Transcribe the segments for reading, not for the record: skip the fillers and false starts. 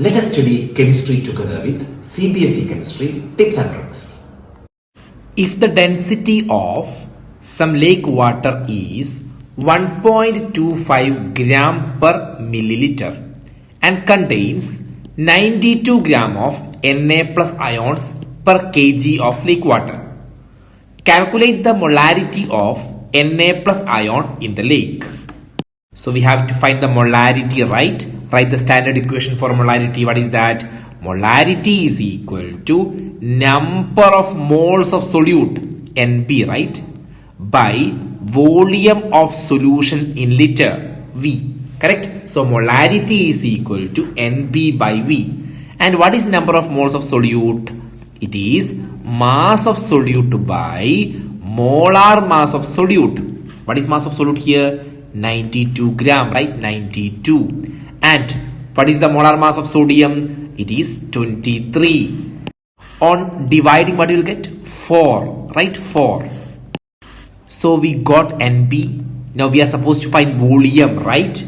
Let us study chemistry together with CBSE chemistry tips and tricks. If the density of some lake water is 1.25 gram per milliliter and contains 92 gram of Na plus ions per kg of lake water, calculate the molarity of Na plus ion in the lake. So we have to find the molarity, right? Write the standard equation for molarity. What is that? Molarity is equal to number of moles of solute, Nb, right? By volume of solution in liter, V. Correct? So molarity is equal to Nb by V. And what is number of moles of solute? It is mass of solute by molar mass of solute. What is mass of solute here? 92 gram, right? 92. And what is the molar mass of sodium? It is 23. On dividing, what you will get? 4, right? 4. So we got Nb. Now we are supposed to find volume, right?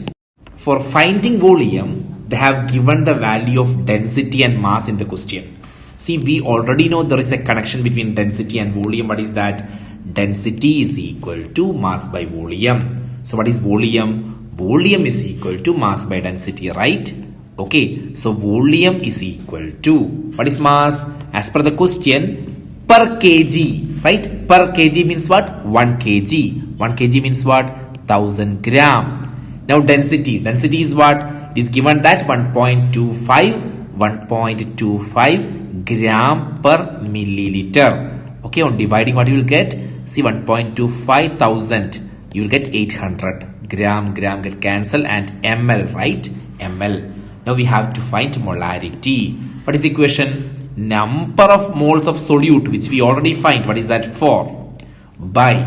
For finding volume, they have given the value of density and mass in the question. See, we already know there is a connection between density and volume. What is that? Density is equal to mass by volume. So what is volume? Volume is equal to mass by density, right? Okay, so volume is equal to, what is mass? As per the question, per kg, right? Per kg means what? 1 kg. 1 kg means what? 1000 gram. Now density. Density is what? It is given that 1.25 gram per milliliter. Okay, on dividing, what you will get? See, 1.25 thousand. You will get 800. Gram get cancelled, and ml, right? Ml. Now we have to find molarity. What is the equation? Number of moles of solute, which we already find. What is that? 4 by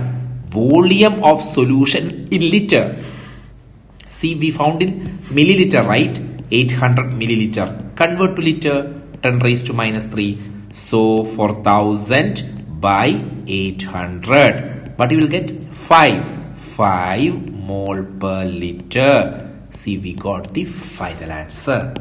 volume of solution in liter. See, we found in milliliter, right? 800 milliliter. Convert to liter, 10 raised to minus 3. So 4000 by 800. But you will get 5 mole per liter. See, we got the final answer.